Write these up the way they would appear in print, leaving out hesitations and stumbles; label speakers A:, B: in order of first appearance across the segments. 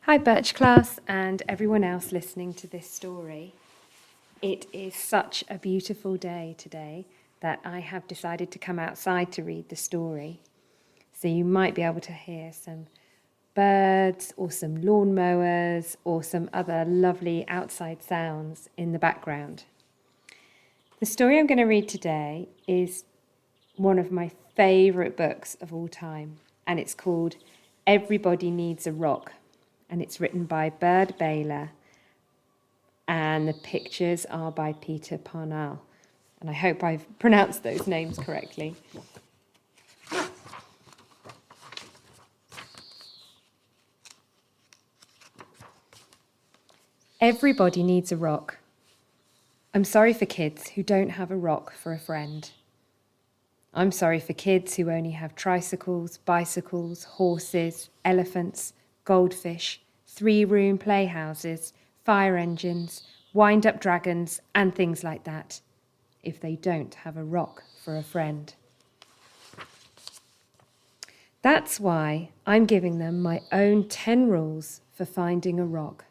A: Hi Birch class and everyone else listening to this story. It is such a beautiful day today that I have decided to come outside to read the story. So you might be able to hear some birds or some lawnmowers or some other lovely outside sounds in the background. The story I'm going to read today is one of my favourite books of all time, and it's called Everybody Needs a Rock. And it's written by Byard Baylor, and the pictures are by Parnall. And I hope I've pronounced those names correctly. Everybody needs a rock. I'm sorry for kids who don't have a rock for a friend. I'm sorry for kids who only have tricycles, bicycles, horses, elephants, goldfish, 3-room playhouses, fire engines, wind-up dragons, and things like that, if they don't have a rock for a friend. That's why I'm giving them my own 10 rules for finding a rock.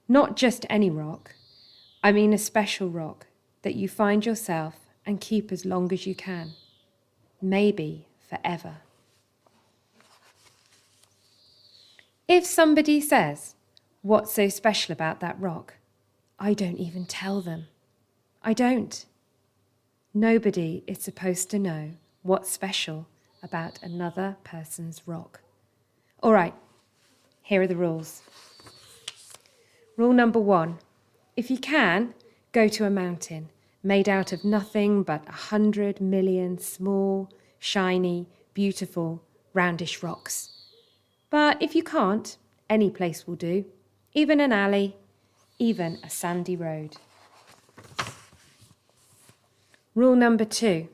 A: Not just any rock, I mean a special rock that you find yourself and keep as long as you can, maybe forever. If somebody says, "What's so special about that rock?" I don't even tell them. I don't. Nobody is supposed to know what's special about another person's rock. All right, here are the rules. Rule number 1, if you can, go to a mountain made out of nothing but 100 million small, shiny, beautiful, roundish rocks. But if you can't, any place will do, even an alley, even a sandy road. Rule number 2,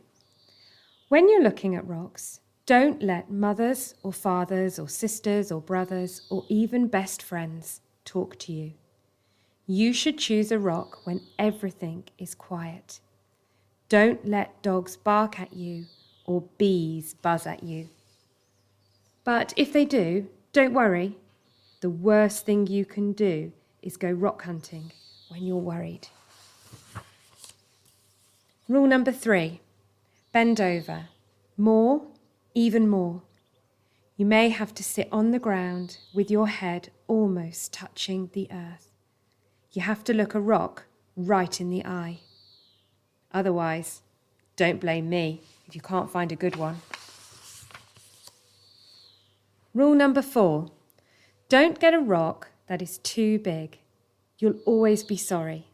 A: when you're looking at rocks, don't let mothers or fathers or sisters or brothers or even best friends talk to you. You should choose a rock when everything is quiet. Don't let dogs bark at you or bees buzz at you. But if they do, don't worry. The worst thing you can do is go rock hunting when you're worried. Rule number 3, bend over. More, even more. You may have to sit on the ground with your head almost touching the earth. You have to look a rock right in the eye. Otherwise, don't blame me if you can't find a good one. Rule number 4, don't get a rock that is too big. You'll always be sorry.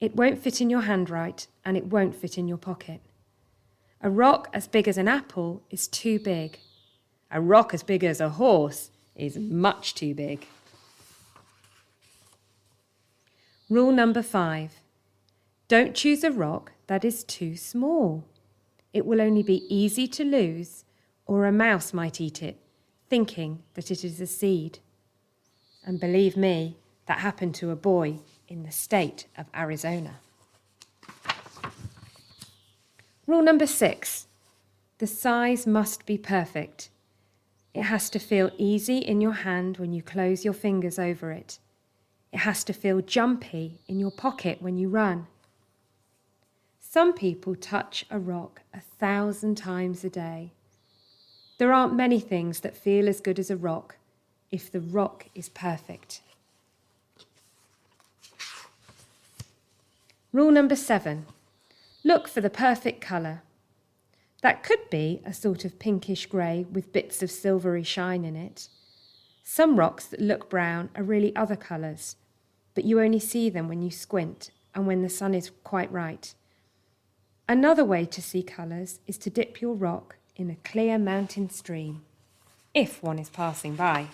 A: It won't fit in your hand right, and it won't fit in your pocket. A rock as big as an apple is too big. A rock as big as a horse is much too big. Rule number 5, don't choose a rock that is too small. It will only be easy to lose, or a mouse might eat it, thinking that it is a seed. And believe me, that happened to a boy in the state of Arizona. Rule number 6, the size must be perfect. It has to feel easy in your hand when you close your fingers over it. It has to feel jumpy in your pocket when you run. Some people touch a rock 1,000 times a day. There aren't many things that feel as good as a rock if the rock is perfect. Rule number 7, look for the perfect colour. That could be a sort of pinkish grey with bits of silvery shine in it. Some rocks that look brown are really other colours, but you only see them when you squint and when the sun is quite right. Another way to see colours is to dip your rock in a clear mountain stream, if one is passing by.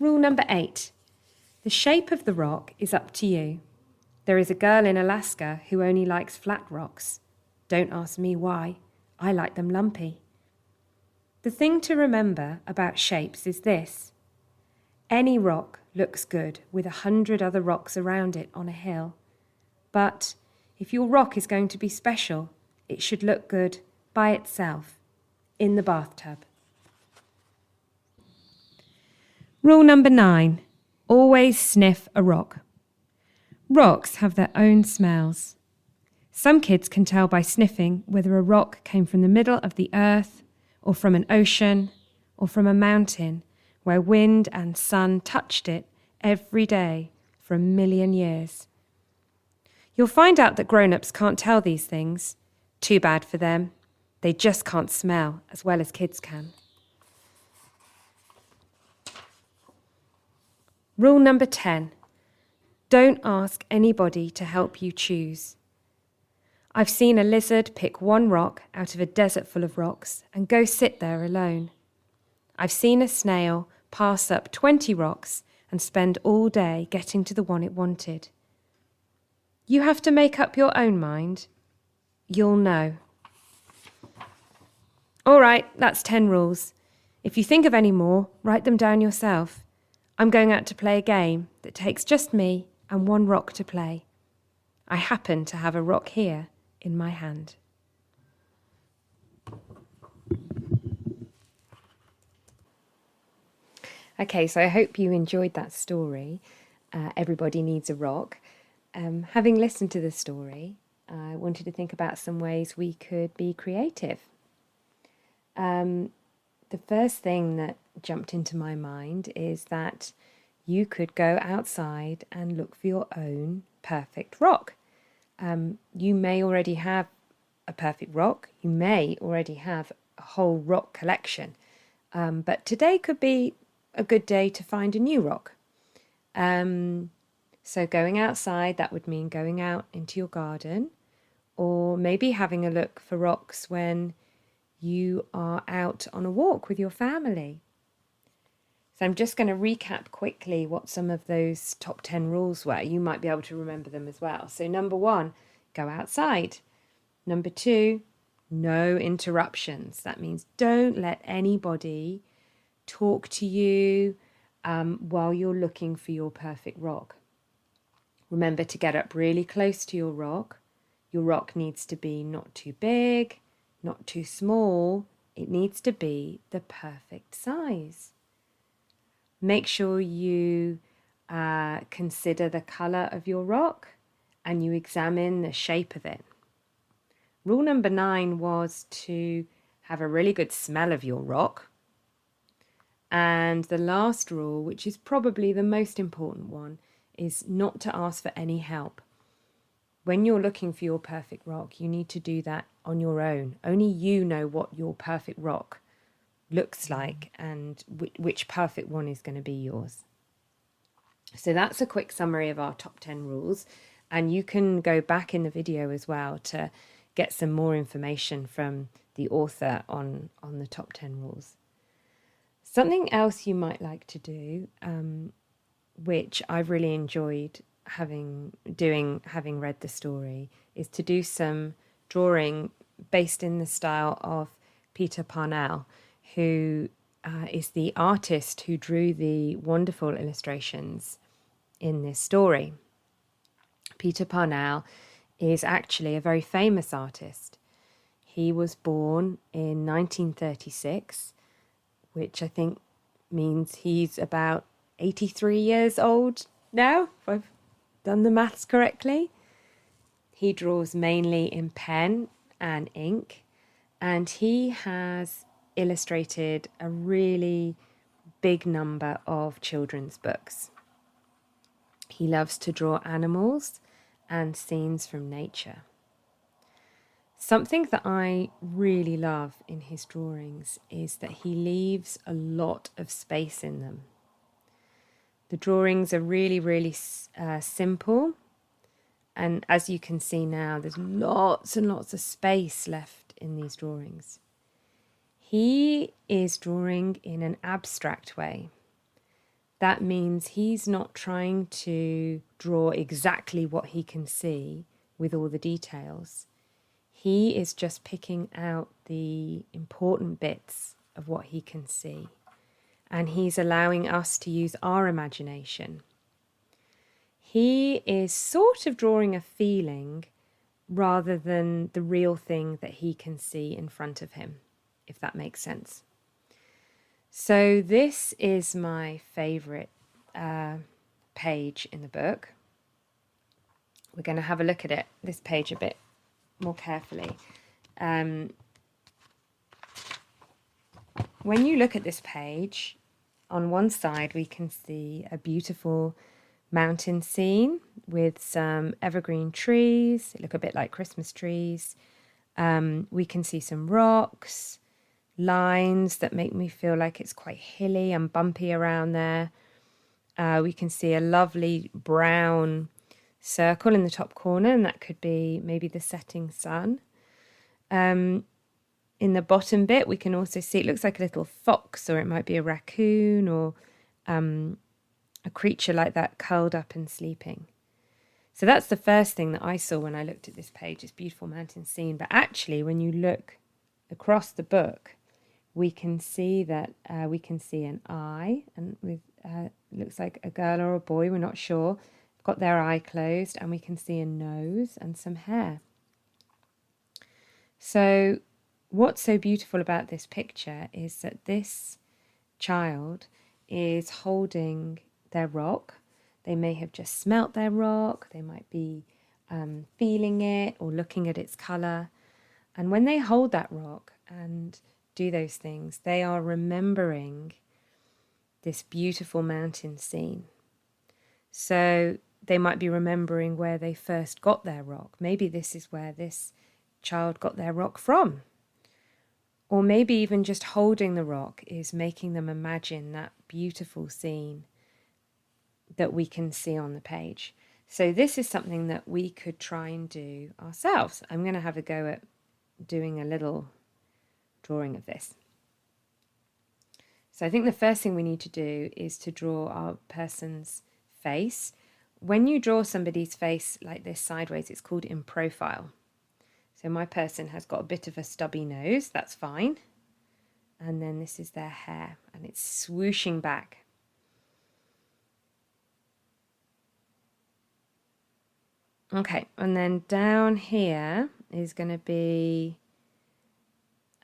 A: Rule number 8, the shape of the rock is up to you. There is a girl in Alaska who only likes flat rocks. Don't ask me why. I like them lumpy. The thing to remember about shapes is this. Any rock looks good with 100 other rocks around it on a hill. But if your rock is going to be special, it should look good by itself, in the bathtub. Rule number 9, always sniff a rock. Rocks have their own smells. Some kids can tell by sniffing whether a rock came from the middle of the earth, or from an ocean, or from a mountain where wind and sun touched it every day for 1,000,000 years. You'll find out that grown-ups can't tell these things. Too bad for them. They just can't smell as well as kids can. Rule number 10. Don't ask anybody to help you choose. I've seen a lizard pick one rock out of a desert full of rocks and go sit there alone. I've seen a snail pass up 20 rocks and spend all day getting to the one it wanted. You have to make up your own mind. You'll know. All right, that's 10 rules. If you think of any more, write them down yourself. I'm going out to play a game that takes just me and one rock to play. I happen to have a rock here in my hand. Okay, so I hope you enjoyed that story. Everybody Needs a Rock. Having listened to the story, I wanted to think about some ways we could be creative. The first thing that jumped into my mind is that you could go outside and look for your own perfect rock. You may already have a perfect rock. You may already have a whole rock collection. But today could be a good day to find a new rock. So going outside, that would mean going out into your garden, or maybe having a look for rocks when you are out on a walk with your family. So I'm just going to recap quickly what some of those top 10 rules were. You might be able to remember them as well. So number 1, go outside. Number 2, no interruptions. That means don't let anybody talk to you while you're looking for your perfect rock. Remember to get up really close to your rock. Your rock needs to be not too big, not too small. It needs to be the perfect size. Make sure you consider the colour of your rock and you examine the shape of it. Rule number 9 was to have a really good smell of your rock. And the last rule, which is probably the most important one, is not to ask for any help. When you're looking for your perfect rock, you need to do that on your own. Only you know what your perfect rock looks like and which perfect one is going to be yours. So that's a quick summary of our top 10 rules. And you can go back in the video as well to get some more information from the author on the top 10 rules. Something else you might like to do, which I've really enjoyed having read the story, is to do some drawing based in the style of Peter Parnall, who is the artist who drew the wonderful illustrations in this story. Peter Parnall is actually a very famous artist. He was born in 1936, which I think means he's about 83 years old now, if I've done the maths correctly. He draws mainly in pen and ink, and he has illustrated a really big number of children's books. He loves to draw animals and scenes from nature. Something that I really love in his drawings is that he leaves a lot of space in them. The drawings are really, really simple. And as you can see now, there's lots and lots of space left in these drawings. He is drawing in an abstract way. That means he's not trying to draw exactly what he can see with all the details. He is just picking out the important bits of what he can see. And he's allowing us to use our imagination. He is sort of drawing a feeling rather than the real thing that he can see in front of him, if that makes sense. So this is my favourite page in the book. We're going to have a look at this page a bit more carefully. When you look at this page, on one side we can see a beautiful mountain scene with some evergreen trees. They look a bit like Christmas trees. We can see some rocks, lines that make me feel like it's quite hilly and bumpy around there. We can see a lovely brown circle in the top corner, and that could be maybe the setting sun. In the bottom bit, we can also see, it looks like a little fox, or it might be a raccoon, or a creature like that curled up and sleeping. So that's the first thing that I saw when I looked at this page, this beautiful mountain scene. But actually, when you look across the book, we can see that we can see an eye, and with looks like a girl or a boy, we're not sure, got their eye closed, and we can see a nose and some hair. So what's so beautiful about this picture is that this child is holding their rock. They may have just smelt their rock, they might be feeling it or looking at its colour. And when they hold that rock and do those things, they are remembering this beautiful mountain scene. So they might be remembering where they first got their rock. Maybe this is where this child got their rock from. Or maybe even just holding the rock is making them imagine that beautiful scene that we can see on the page. So this is something that we could try and do ourselves. I'm going to have a go at doing a little drawing of this. So I think the first thing we need to do is to draw our person's face. When you draw somebody's face like this sideways, it's called in profile. So my person has got a bit of a stubby nose, that's fine. And then this is their hair, and it's swooshing back. Okay, and then down here is going to be,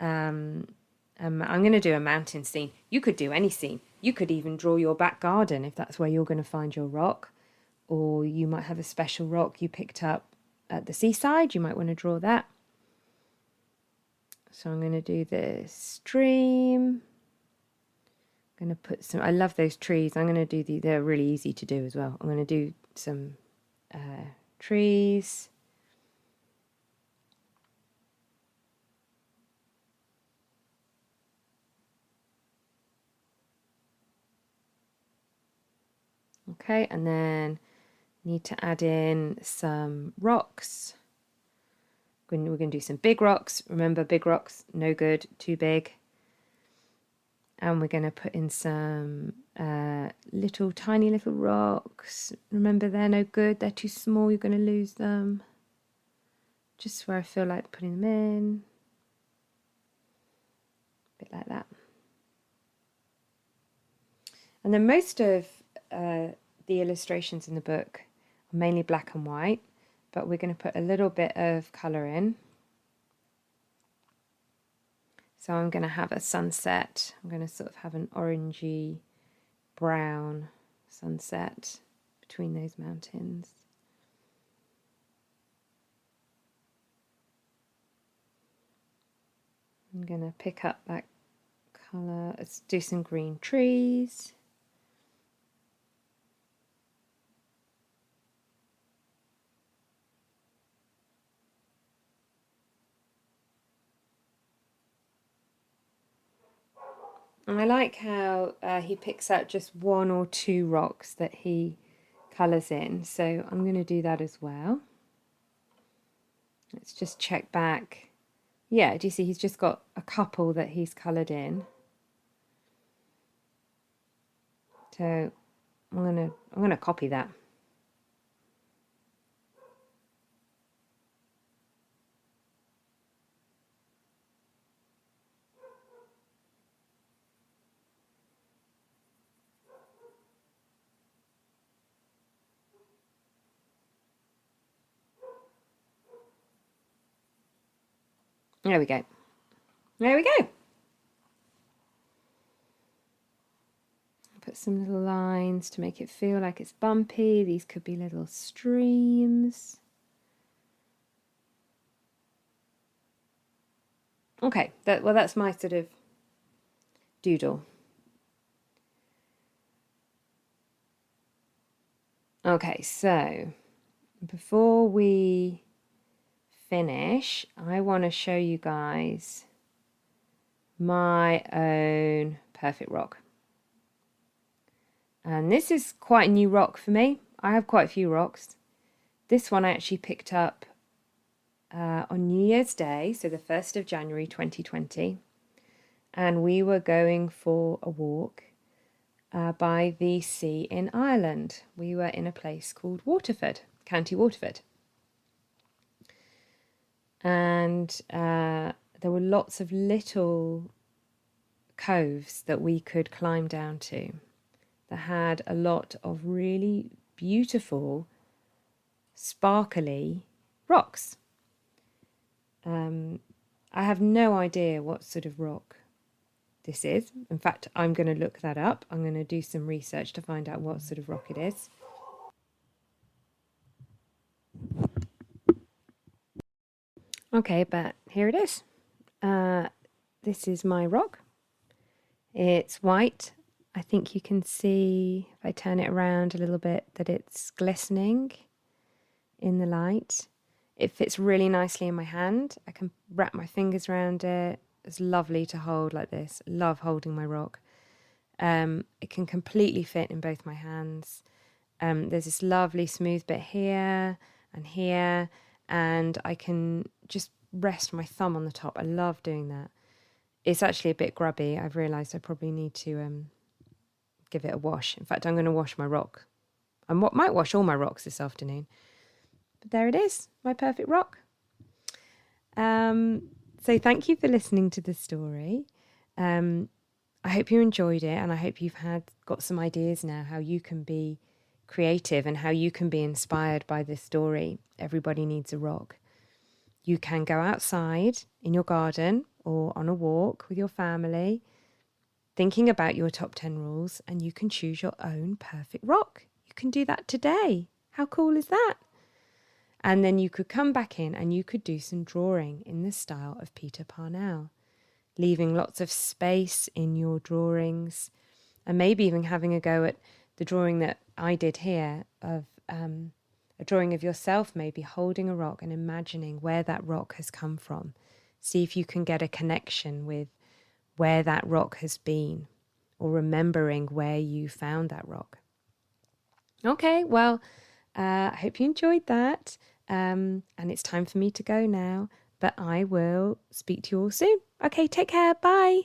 A: I'm going to do a mountain scene. You could do any scene. You could even draw your back garden if that's where you're going to find your rock. Or you might have a special rock you picked up at the seaside. You might want to draw that. So I'm going to do this stream. I'm going to put some, I love those trees. I'm going to do they're really easy to do as well. I'm going to do some trees. Okay, and then need to add in some rocks. We're going to do some big rocks. Remember, big rocks, no good, too big. And we're going to put in some tiny little rocks. Remember, they're no good. They're too small. You're going to lose them. Just where I feel like putting them in. A bit like that. And then most of the illustrations in the book are mainly black and white, but we're going to put a little bit of colour in. So I'm going to have a sunset. I'm going to sort of have an orangey brown sunset between those mountains. I'm going to pick up that colour. Let's do some green trees. And I like how he picks out just one or two rocks that he colours in. So I'm going to do that as well. Let's just check back. Yeah, do you see he's just got a couple that he's coloured in. So I'm gonna copy that. There we go. There we go. Put some little lines to make it feel like it's bumpy. These could be little streams. Okay, that's my sort of doodle. Okay, so before we finish, I want to show you guys my own perfect rock. And this is quite a new rock for me. I have quite a few rocks. This one I actually picked up on New Year's Day, so the 1st of January 2020. And we were going for a walk by the sea in Ireland. We were in a place called Waterford, County Waterford. And there were lots of little coves that we could climb down to that had a lot of really beautiful, sparkly rocks. I have no idea what sort of rock this is. In fact, I'm going to look that up. I'm going to do some research to find out what sort of rock it is. Okay, but here it is. This is my rock. It's white. I think you can see, if I turn it around a little bit, that it's glistening in the light. It fits really nicely in my hand. I can wrap my fingers around it. It's lovely to hold like this. Love holding my rock. It can completely fit in both my hands. There's this lovely smooth bit here and here, and I can just rest my thumb on the top. I love doing that. It's actually a bit grubby. I've realised I probably need to give it a wash. In fact, I'm going to wash my rock. I might wash all my rocks this afternoon. But there it is, my perfect rock. So thank you for listening to the story. I hope you enjoyed it, and I hope you've got some ideas now how you can be creative and how you can be inspired by this story. Everybody needs a rock. You can go outside in your garden or on a walk with your family, thinking about your top 10 rules, and you can choose your own perfect rock. You can do that today. How cool is that? And then you could come back in and you could do some drawing in the style of Peter Parnall, leaving lots of space in your drawings, and maybe even having a go at the drawing that I did here of a drawing of yourself maybe holding a rock and imagining where that rock has come from. See if you can get a connection with where that rock has been, or remembering where you found that rock. Okay, well, I hope you enjoyed that. And it's time for me to go now, but I will speak to you all soon. Okay, take care. Bye.